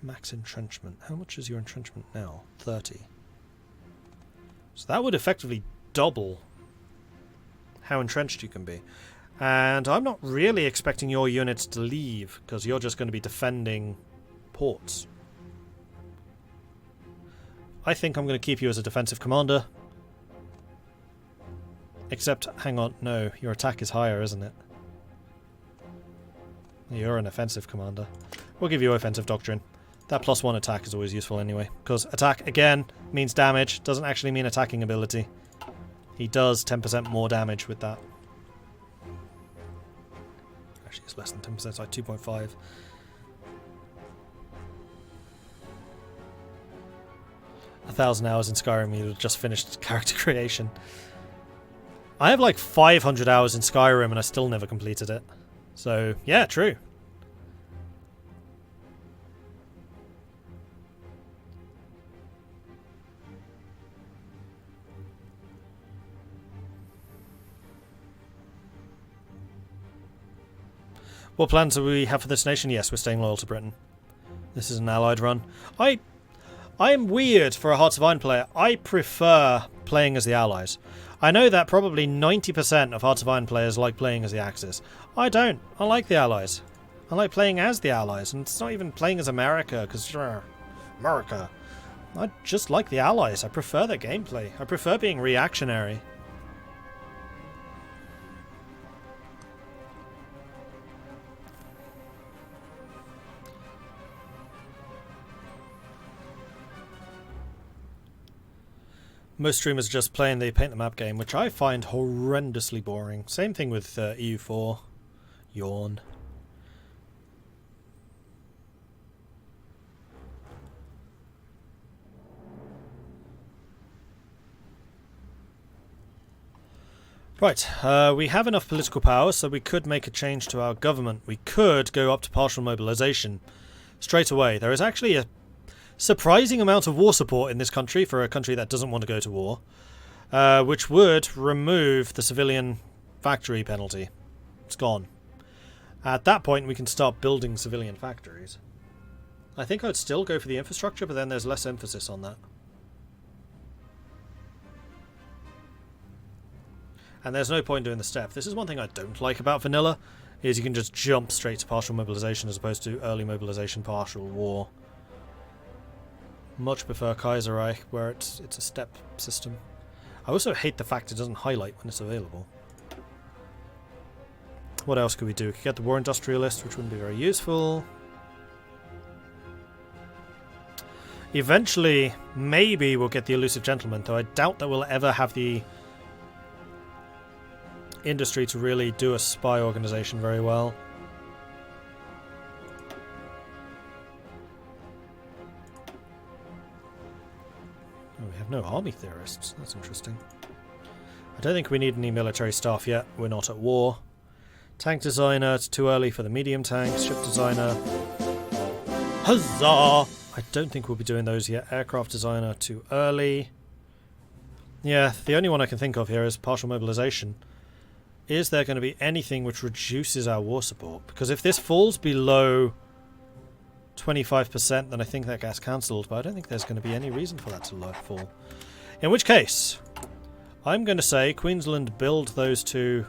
Max entrenchment. How much is your entrenchment now? 30. So that would effectively double how entrenched you can be. And I'm not really expecting your units to leave, because you're just going to be defending ports. I think I'm going to keep you as a defensive commander. Except, hang on, no, your attack is higher, isn't it? You're an offensive commander. We'll give you offensive doctrine. That +1 attack is always useful anyway, because attack, again, means damage, doesn't actually mean attacking ability. He does 10% more damage with that. Actually, it's less than 10%, it's like 2.5. A 1,000 hours in Skyrim, you've just finished character creation. I have like 500 hours in Skyrim and I still never completed it. So, yeah, true. What plans do we have for this nation? Yes, we're staying loyal to Britain. This is an allied run. I am weird for a Hearts of Iron player. I prefer playing as the allies. I know that probably 90% of Hearts of Iron players like playing as the Axis. I don't. I like the allies. I like playing as the allies, and it's not even playing as America, because America. I just like the allies. I prefer their gameplay. I prefer being reactionary. Most streamers are just playing the paint the map game, which I find horrendously boring. Same thing with EU4. Yawn. Right, we have enough political power, so we could make a change to our government. We could go up to partial mobilization straight away. There is actually a surprising amount of war support in this country for a country that doesn't want to go to war, which would remove the civilian factory penalty. It's gone. At that point, we can start building civilian factories. I think I'd still go for the infrastructure, but then there's less emphasis on that. And there's no point doing the step. This is one thing I don't like about vanilla, is you can just jump straight to partial mobilization as opposed to early mobilization, partial war. Much prefer Kaiserreich, where it's a step system. I also hate the fact it doesn't highlight when it's available. What else could we do? We could get the War Industrialist, which wouldn't be very useful. Eventually, maybe we'll get the Elusive Gentleman, though I doubt that we'll ever have the industry to really do a spy organization very well. Oh, we have no army theorists. That's interesting. I don't think we need any military staff yet. We're not at war. Tank designer, it's too early for the medium tanks. Ship designer. Huzzah! I don't think we'll be doing those yet. Aircraft designer, too early. Yeah, the only one I can think of here is partial mobilization. Is there going to be anything which reduces our war support? Because if this falls below 25%, then I think that gets cancelled, but I don't think there's going to be any reason for that to fall. In which case, I'm going to say Queensland build those two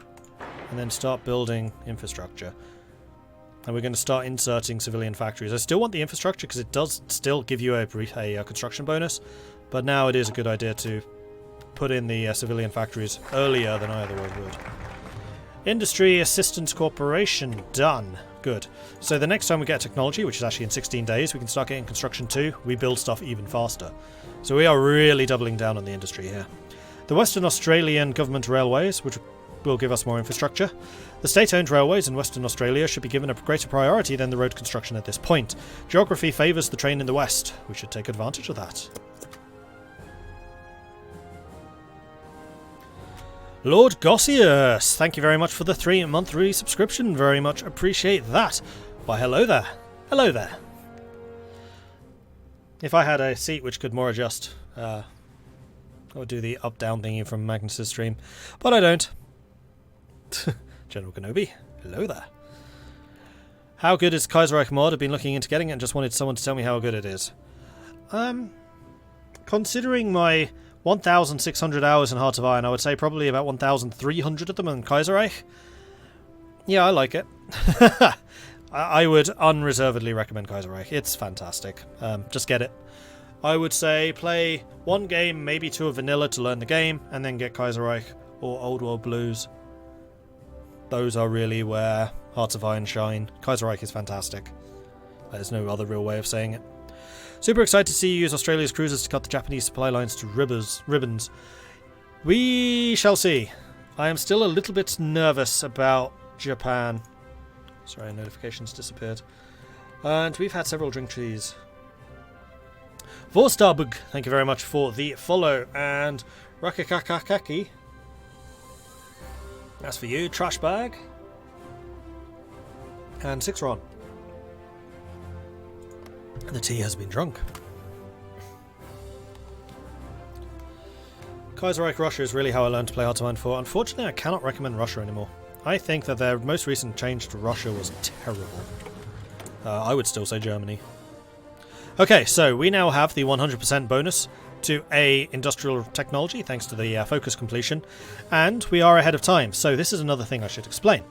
and then start building infrastructure. And we're going to start inserting civilian factories. I still want the infrastructure because it does still give you a construction bonus, but now it is a good idea to put in the civilian factories earlier than I otherwise would. Industry Assistance Corporation, done. Good. So the next time we get technology, which is actually in 16 days, we can start getting construction too. We build stuff even faster. So we are really doubling down on the industry here. The Western Australian Government Railways, which will give us more infrastructure. The state-owned railways in Western Australia should be given a greater priority than the road construction at this point. Geography favours the train in the west. We should take advantage of that. Lord Gossius, thank you very much for the 3-month resubscription. Very much appreciate that. Why, hello there. Hello there. If I had a seat which could more adjust, I would do the up-down thingy from Magnus's stream. But I don't. General Kenobi, hello there. How good is Kaiserreich mod? I've been looking into getting it and just wanted someone to tell me how good it is. Considering my 1,600 hours in Hearts of Iron, I would say probably about 1,300 of them in Kaiserreich. Yeah, I like it. I would unreservedly recommend Kaiserreich. It's fantastic. Just get it. I would say play one game, maybe two of vanilla to learn the game, and then get Kaiserreich or Old World Blues. Those are really where Hearts of Iron shine. Kaiserreich is fantastic. There's no other real way of saying it. Super excited to see you use Australia's cruisers to cut the Japanese supply lines to ribbons. We shall see. I am still a little bit nervous about Japan. Sorry, notifications disappeared. And we've had several drink trees. Vorstarbug, thank you very much for the follow. And Rakakakaki. That's for you. Trash bag. And 6ron. The tea has been drunk. Kaiserreich Russia is really how I learned to play Hearts of Iron 4. Unfortunately, I cannot recommend Russia anymore. I think that their most recent change to Russia was terrible. I would still say Germany. Okay, so we now have the 100% bonus to A, industrial technology, thanks to the focus completion, and we are ahead of time. So this is another thing I should explain.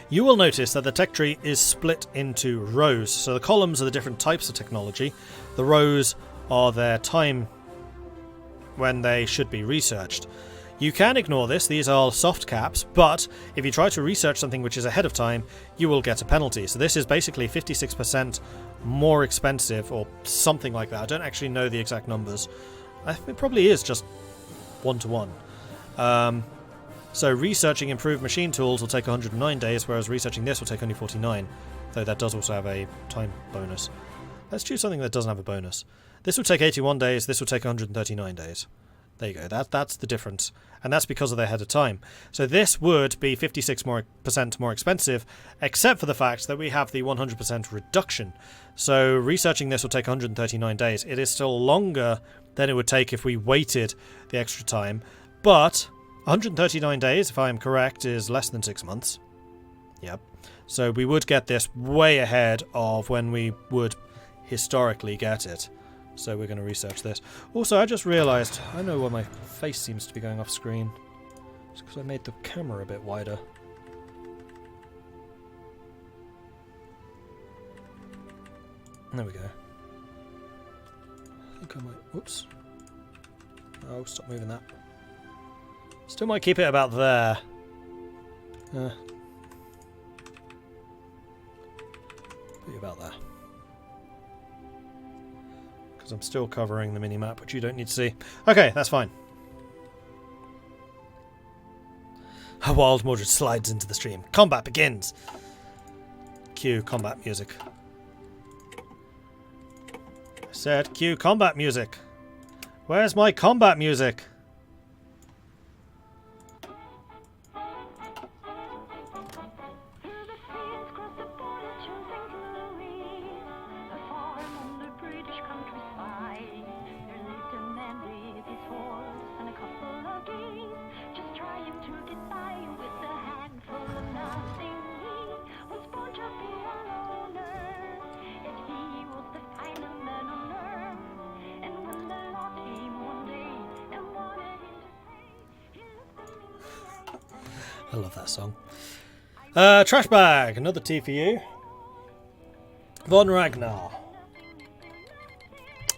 You will notice that the tech tree is split into rows. So the columns are the different types of technology. The rows are their time when they should be researched. You can ignore this, these are soft caps, but if you try to research something which is ahead of time, you will get a penalty. So this is basically 56% more expensive, or something like that. I don't actually know the exact numbers. It probably is just 1-to-1. So researching improved machine tools will take 109 days, whereas researching this will take only 49. Though that does also have a time bonus. Let's choose something that doesn't have a bonus. This will take 81 days, this will take 139 days. There you go, that's the difference. And that's because of the ahead of time. So this would be 56% more expensive, except for the fact that we have the 100% reduction. So researching this will take 139 days. It is still longer than it would take if we waited the extra time, but 139 days, if I am correct, is less than 6 months. Yep. So we would get this way ahead of when we would historically get it. So we're going to research this. Also, I just realised, I know why my face seems to be going off screen. It's because I made the camera a bit wider. There we go. I think I might... Whoops. Oh, stop moving that. Still might keep it about there. Put you about there. Because I'm still covering the mini-map, which you don't need to see. Okay, that's fine. A wild Mordred slides into the stream. Combat begins! Cue combat music. I said cue combat music. Where's my combat music? I love that song. Trash bag, another tea for you. Von Ragnar.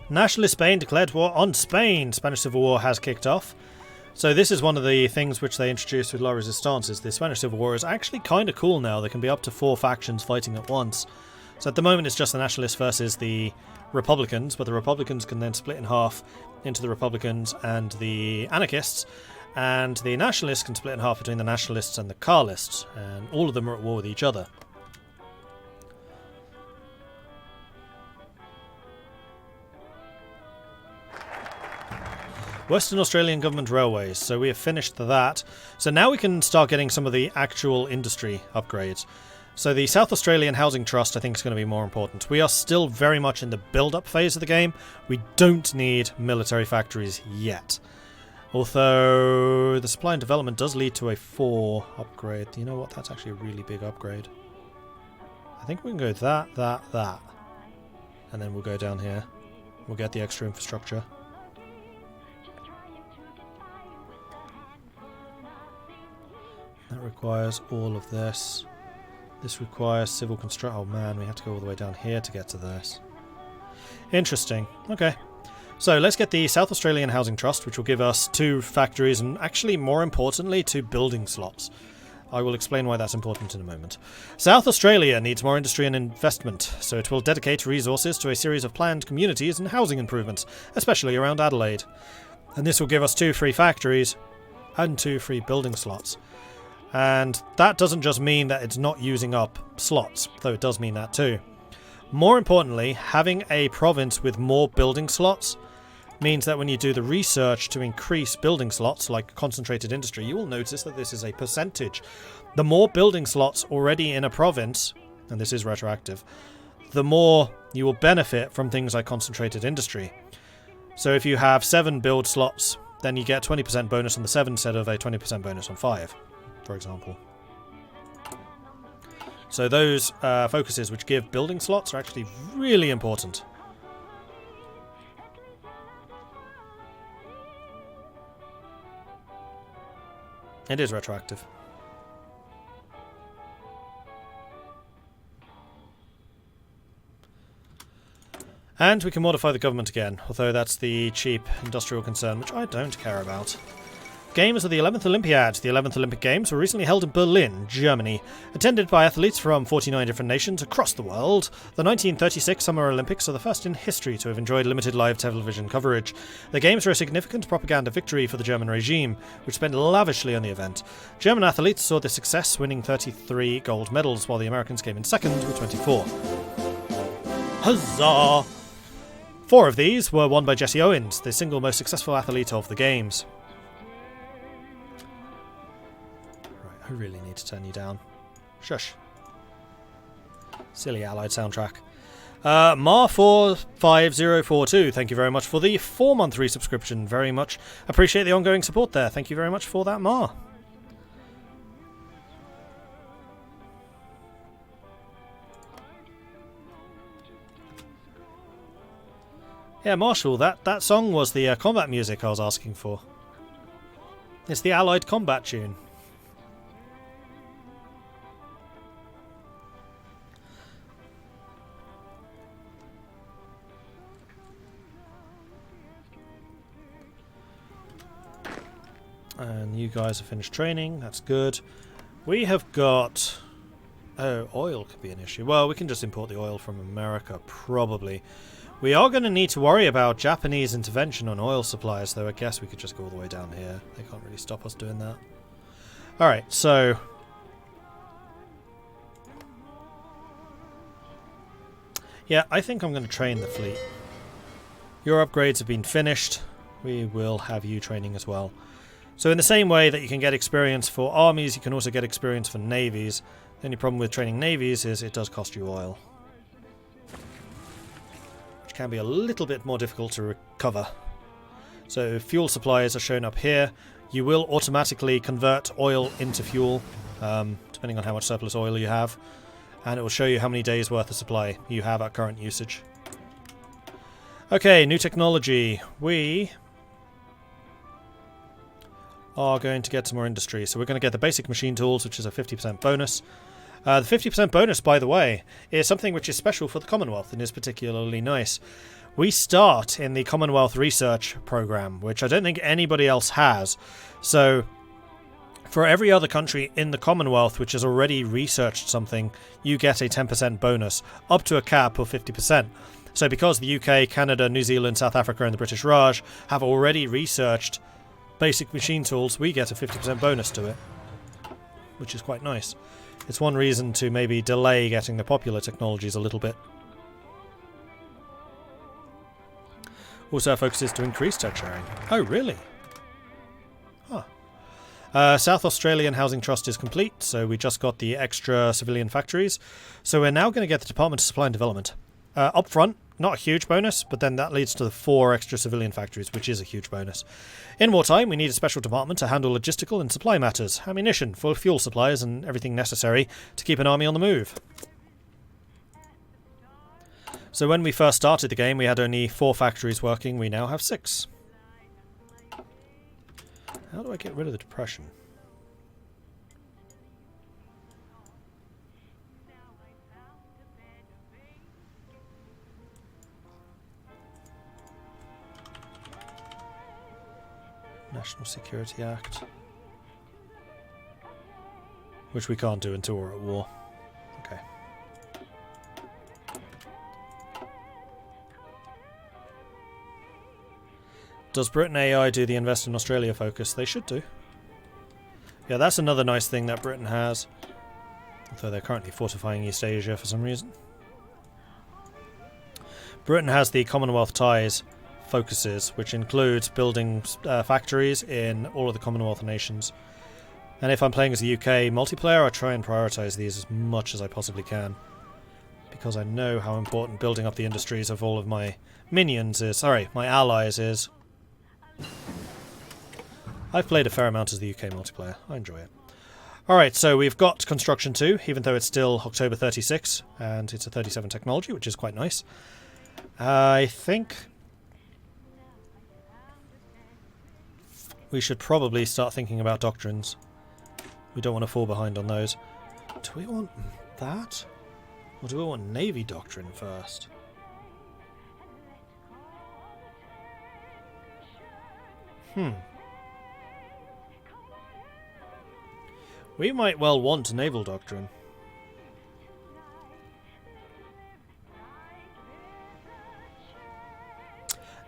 Nationalist Spain declared war on Spain. Spanish Civil War has kicked off. So this is one of the things which they introduced with La Resistance, is the Spanish Civil War is actually kind of cool now. There can be up to 4 factions fighting at once. So at the moment it's just the Nationalists versus the Republicans, but the Republicans can then split in half into the Republicans and the Anarchists. And the Nationalists can split in half between the Nationalists and the Carlists, and all of them are at war with each other. Western Australian Government Railways, so we have finished that. So now we can start getting some of the actual industry upgrades. So the South Australian Housing Trust I think is going to be more important. We are still very much in the build-up phase of the game. We don't need military factories yet. Although the supply and development does lead to a 4 upgrade. You know what? That's actually a really big upgrade. I think we can go that. And then we'll go down here. We'll get the extra infrastructure. That requires all of this. This requires civil construction. Oh man, we have to go all the way down here to get to this. Interesting. Okay. So let's get the South Australian Housing Trust, which will give us 2 factories and actually, more importantly, 2 building slots. I will explain why that's important in a moment. South Australia needs more industry and investment, so it will dedicate resources to a series of planned communities and housing improvements, especially around Adelaide. And this will give us 2 free factories and 2 free building slots. And that doesn't just mean that it's not using up slots, though it does mean that too. More importantly, having a province with more building slots means that when you do the research to increase building slots, like concentrated industry, you will notice that this is a percentage. The more building slots already in a province, and this is retroactive, the more you will benefit from things like concentrated industry. So if you have 7 build slots, then you get 20% bonus on the 7 instead of a 20% bonus on 5, for example. So those focuses which give building slots are actually really important. It is retroactive. And we can modify the government again, although that's the cheap industrial concern, which I don't care about. Games of the 11th Olympiad. The 11th Olympic Games were recently held in Berlin, Germany. Attended by athletes from 49 different nations across the world, the 1936 Summer Olympics are the first in history to have enjoyed limited live television coverage. The Games were a significant propaganda victory for the German regime, which spent lavishly on the event. German athletes saw this success, winning 33 gold medals, while the Americans came in second with 24. Huzzah! 4 of these were won by Jesse Owens, the single most successful athlete of the Games. I really need to turn you down. Shush. Silly Allied soundtrack. Mar45042, thank you very much for the 4-month resubscription. Very much appreciate the ongoing support there. Thank you very much for that, Mar. Yeah, Marshall, that song was the combat music I was asking for. It's the Allied combat tune. And you guys have finished training, that's good. We have got... Oh, oil could be an issue. Well, we can just import the oil from America, probably. We are going to need to worry about Japanese intervention on oil supplies, though I guess we could just go all the way down here. They can't really stop us doing that. Alright, so... Yeah, I think I'm going to train the fleet. Your upgrades have been finished. We will have you training as well. So in the same way that you can get experience for armies, you can also get experience for navies. The only problem with training navies is it does cost you oil, which can be a little bit more difficult to recover. So fuel supplies are shown up here. You will automatically convert oil into fuel, depending on how much surplus oil you have. And it will show you how many days worth of supply you have at current usage. Okay, new technology. We are going to get some more industry. So we're going to get the basic machine tools, which is a 50% bonus. The 50% bonus, by the way, is something which is special for the Commonwealth and is particularly nice. We start in the Commonwealth Research Programme, which I don't think anybody else has. So for every other country in the Commonwealth which has already researched something, you get a 10% bonus, up to a cap of 50%. So because the UK, Canada, New Zealand, South Africa and the British Raj have already researched basic machine tools, we get a 50% bonus to it, which is quite nice. It's one reason to maybe delay getting the popular technologies a little bit. Also, our focus is to increase tech sharing. Oh, really? Huh. South Australian Housing Trust is complete, so we just got the extra civilian factories. So we're now going to get the Department of Supply and Development. Up front, not a huge bonus, but then that leads to the 4 extra civilian factories, which is a huge bonus. In wartime, we need a special department to handle logistical and supply matters, ammunition, fuel supplies, and everything necessary to keep an army on the move. So when we first started the game, we had only 4 factories working. We now have 6. How do I get rid of the depression? National Security Act. Which we can't do until we're at war. Okay. Does Britain AI do the Invest in Australia focus? They should do. Yeah, that's another nice thing that Britain has. Although they're currently fortifying East Asia for some reason. Britain has the Commonwealth ties focuses, which includes building factories in all of the Commonwealth nations. And if I'm playing as a UK multiplayer, I try and prioritise these as much as I possibly can. Because I know how important building up the industries of all of my minions is. Sorry, my allies is. I've played a fair amount as the UK multiplayer. I enjoy it. Alright, so we've got Construction 2, even though it's still October 36, and it's a 37 technology, which is quite nice. I think we should probably start thinking about doctrines. We don't want to fall behind on those. Do we want that? Or do we want Navy doctrine first? We might well want naval doctrine.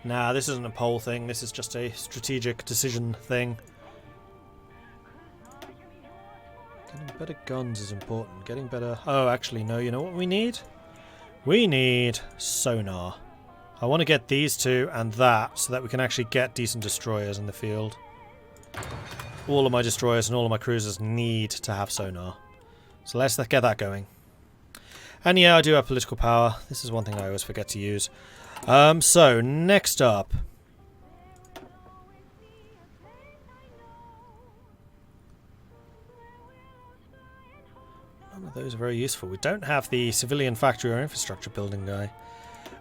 Nah, this isn't a poll thing. This is just a strategic decision thing. Getting better guns is important. Getting better... Oh, actually, no. You know what we need? We need sonar. I want to get these two and that so that we can actually get decent destroyers in the field. All of my destroyers and all of my cruisers need to have sonar. So let's get that going. And yeah, I do have political power. This is one thing I always forget to use. So, next up. None of those are very useful. We don't have the civilian factory or infrastructure building guy.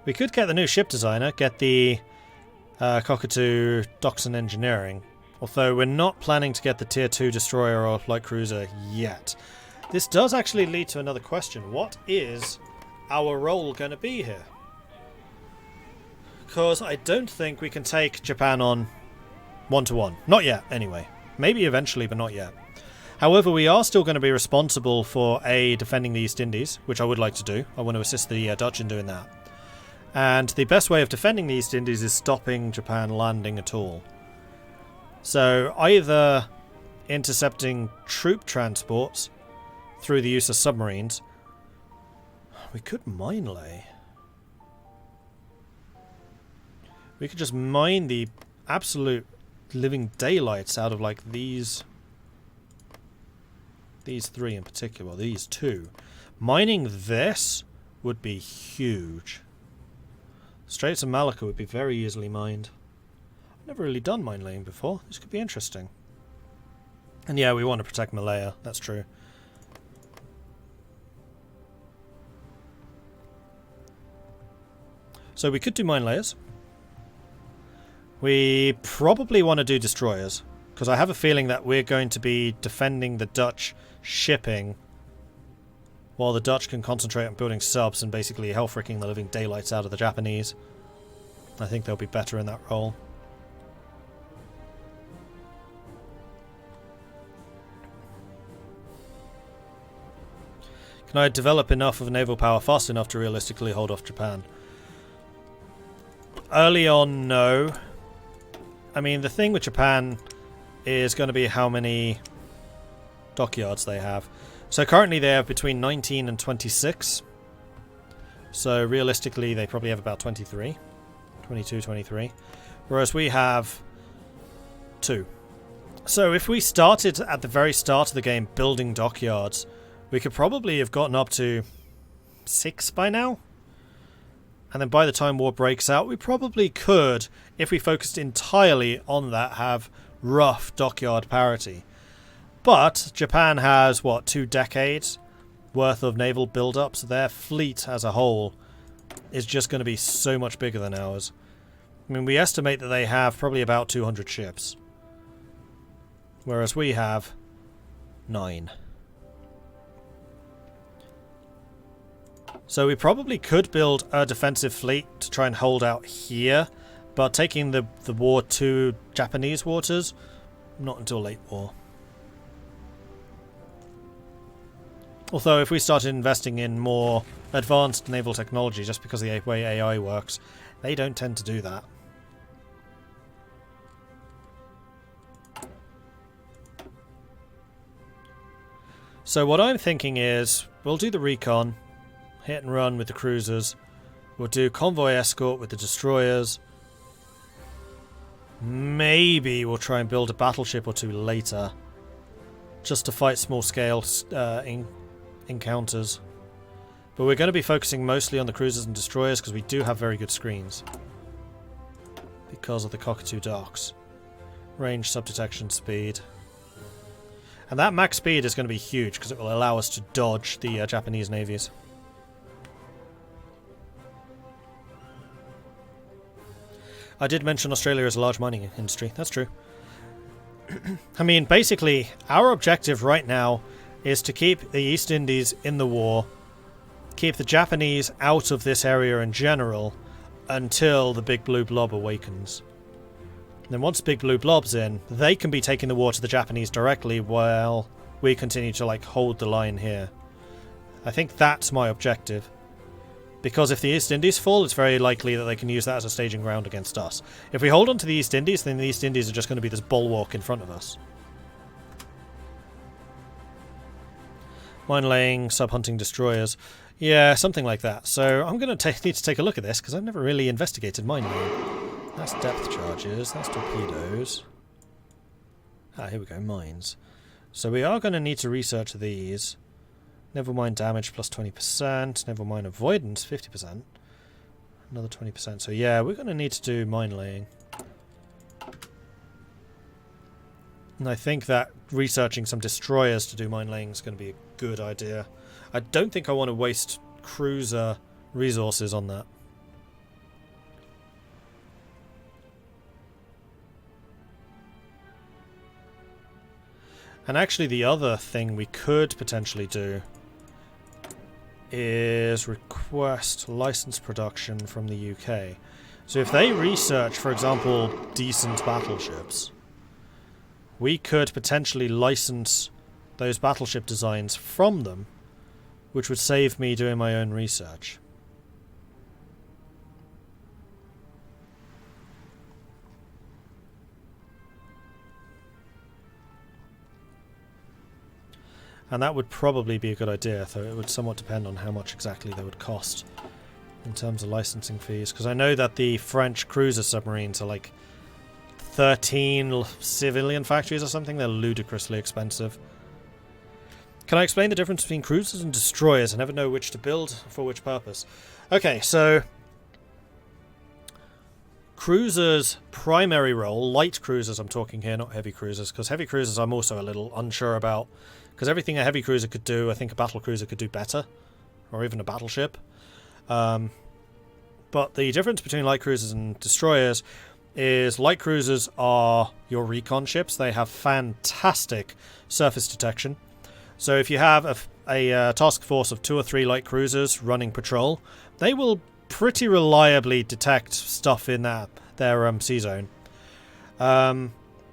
We could get the new ship designer, get the Cockatoo Docks and Engineering. Although we're not planning to get the Tier 2 destroyer or light cruiser yet. This does actually lead to another question. What is our role going to be here? Because I don't think we can take Japan on one-to-one. Not yet, anyway. Maybe eventually, but not yet. However, we are still going to be responsible for defending the East Indies, which I would like to do. I want to assist the Dutch in doing that. And the best way of defending the East Indies is stopping Japan landing at all. So either intercepting troop transports through the use of submarines. We could mine lay. We could just mine the absolute living daylights out of like these three in particular, well, these two. Mining this would be huge. Straits of Malacca would be very easily mined. Never really done mine laying before. This could be interesting. And yeah, we want to protect Malaya. That's true. So we could do mine layers. We probably want to do destroyers. Because I have a feeling that we're going to be defending the Dutch shipping while the Dutch can concentrate on building subs and basically hell-fricking the living daylights out of the Japanese. I think they'll be better in that role. Can I develop enough of a naval power fast enough to realistically hold off Japan? Early on, no. I mean, the thing with Japan is going to be how many dockyards they have. So currently they have between 19 and 26. So realistically they probably have about 23. 22, 23. Whereas we have 2. So if we started at the very start of the game building dockyards, we could probably have gotten up to 6 by now. And then by the time war breaks out, we probably could, if we focused entirely on that, have rough dockyard parity. But Japan has, what, 2 decades worth of naval build-up, so their fleet as a whole is just going to be so much bigger than ours. I mean, we estimate that they have probably about 200 ships. Whereas we have 9. So we probably could build a defensive fleet to try and hold out here, but taking the war to Japanese waters, not until late war. Although if we started investing in more advanced naval technology, just because of the way AI works, they don't tend to do that. So what I'm thinking is, we'll do the recon, hit and run with the cruisers, we'll do convoy escort with the destroyers, maybe we'll try and build a battleship or two later, just to fight small scale encounters. But we're going to be focusing mostly on the cruisers and destroyers because we do have very good screens. Because of the Cockatoo docks. Range, subdetection, speed. And that max speed is going to be huge because it will allow us to dodge the Japanese navies. I did mention Australia as a large mining industry. That's true. I mean, basically, our objective right now is to keep the East Indies in the war, keep the Japanese out of this area in general, until the Big Blue Blob awakens. And then once Big Blue Blob's in, they can be taking the war to the Japanese directly while we continue to, like, hold the line here. I think that's my objective. Because if the East Indies fall, it's very likely that they can use that as a staging ground against us. If we hold on to the East Indies, then the East Indies are just going to be this bulwark in front of us. Mine laying, sub-hunting destroyers. Yeah, something like that. So I'm going to need to take a look at this, because I've never really investigated mine laying. That's depth charges, that's torpedoes. Ah, here we go, mines. So we are going to need to research these. Never mind damage plus 20%, never mind avoidance 50%. Another 20%. So yeah, we're going to need to do mine laying. And I think that researching some destroyers to do mine laying is going to be a good idea. I don't think I want to waste cruiser resources on that. And actually the other thing we could potentially do is request license production from the UK. So if they research, for example, decent battleships, we could potentially license those battleship designs from them, which would save me doing my own research. And that would probably be a good idea, though it would somewhat depend on how much exactly they would cost in terms of licensing fees. Because I know that the French cruiser submarines are like 13 civilian factories or something. They're ludicrously expensive. Can I explain the difference between cruisers and destroyers? I never know which to build for which purpose. Okay, so cruisers' primary role, light cruisers I'm talking here, not heavy cruisers, because heavy cruisers I'm also a little unsure about. Because everything a heavy cruiser could do, I think a battle cruiser could do better. Or even a battleship. But the difference between light cruisers and destroyers is light cruisers are your recon ships. They have fantastic surface detection. So if you have a task force of 2 or 3 light cruisers running patrol, they will pretty reliably detect stuff in their sea zone.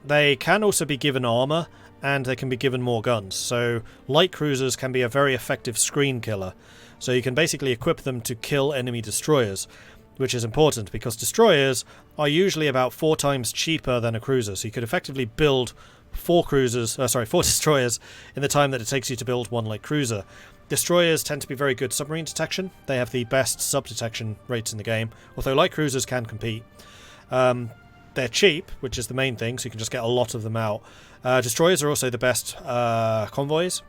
They can also be given armor, and they can be given more guns. So light cruisers can be a very effective screen killer. So you can basically equip them to kill enemy destroyers, which is important because destroyers are usually about 4 times cheaper than a cruiser. So you could effectively build 4 destroyers in the time that it takes you to build 1 light cruiser. Destroyers tend to be very good submarine detection. They have the best sub-detection rates in the game, although light cruisers can compete. They're cheap, which is the main thing, so you can just get a lot of them out. Destroyers are also the best convoys.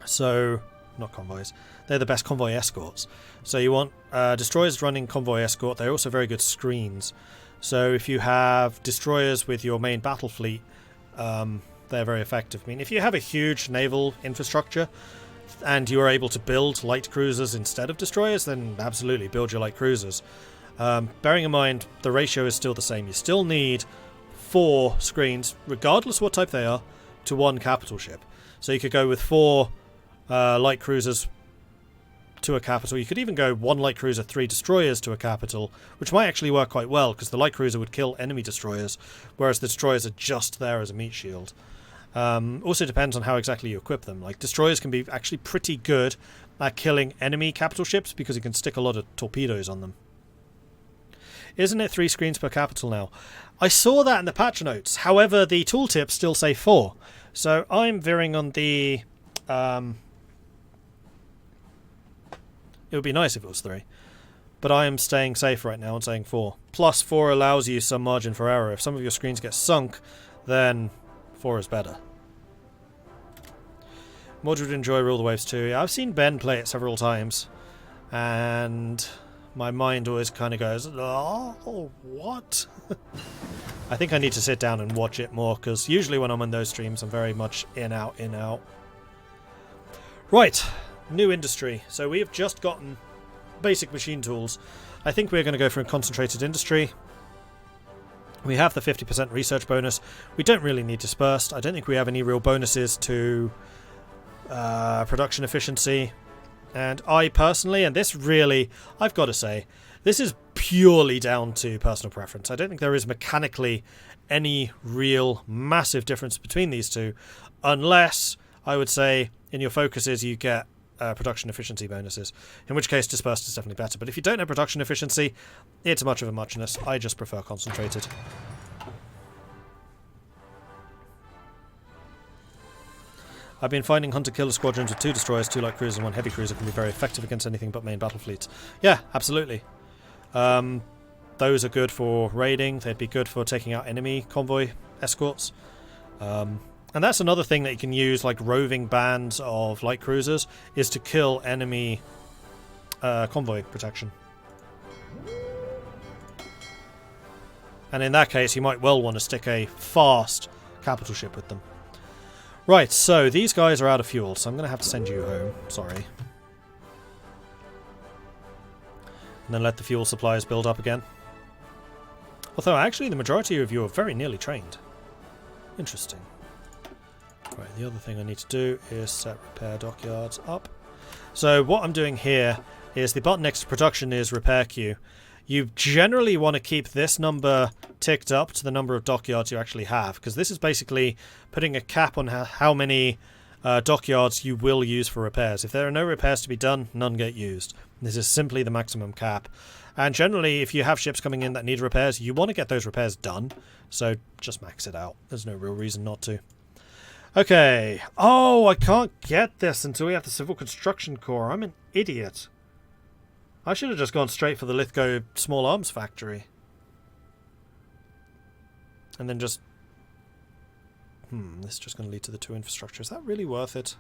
So, not convoys. They're the best convoy escorts. So you want destroyers running convoy escort. They're also very good screens. So if you have destroyers with your main battle fleet, they're very effective. I mean, if you have a huge naval infrastructure, and you are able to build light cruisers instead of destroyers, then absolutely build your light cruisers. Bearing in mind the ratio is still the same. You still need 4 screens, regardless what type they are, to 1 capital ship. So you could go with 4 light cruisers to a capital. You could even go 1 light cruiser, 3 destroyers to a capital, which might actually work quite well, because the light cruiser would kill enemy destroyers, whereas the destroyers are just there as a meat shield. Also depends on how exactly you equip them. Like, destroyers can be actually pretty good at killing enemy capital ships, because you can stick a lot of torpedoes on them. Isn't it 3 screens per capital now? I saw that in the patch notes. However, the tooltips still say 4. So I'm veering on the... it would be nice if it was 3. But I am staying safe right now and saying 4. Plus 4 allows you some margin for error. If some of your screens get sunk, then 4 is better. Mordred enjoy Rule the Waves too. I've seen Ben play it several times. And my mind always kind of goes, oh, what? I think I need to sit down and watch it more, because usually when I'm on those streams I'm very much in, out, in, out. Right. New industry. So we have just gotten basic machine tools. I think we're going to go for a concentrated industry. We have the 50% research bonus. We don't really need dispersed. I don't think we have any real bonuses to production efficiency. And I personally, and this really, I've got to say, this is purely down to personal preference. I don't think there is mechanically any real massive difference between these two, unless, I would say, in your focuses you get production efficiency bonuses, in which case dispersed is definitely better. But if you don't have production efficiency, it's much of a muchness. I just prefer concentrated. I've been finding hunter-killer squadrons with 2 destroyers, 2 light cruisers and 1 heavy cruiser can be very effective against anything but main battle fleets. Yeah, absolutely. Those are good for raiding. They'd be good for taking out enemy convoy escorts. And that's another thing that you can use, like roving bands of light cruisers, is to kill enemy convoy protection. And in that case, you might well want to stick a fast capital ship with them. Right, so these guys are out of fuel, so I'm going to have to send you home. Sorry. And then let the fuel supplies build up again. Although, actually, the majority of you are very nearly trained. Interesting. Right, the other thing I need to do is set repair dockyards up. So what I'm doing here is the button next to production is repair queue. You generally want to keep this number ticked up to the number of dockyards you actually have, because this is basically putting a cap on how many dockyards you will use for repairs. If there are no repairs to be done, none get used. This is simply the maximum cap. And generally, if you have ships coming in that need repairs, you want to get those repairs done, so just max it out. There's no real reason not to. Okay. Oh, I can't get this until we have the Civil Construction Corps. I'm an idiot. I should have just gone straight for the Lithgow Small Arms Factory. And then just... this is just going to lead to the 2 infrastructure. Is that really worth it?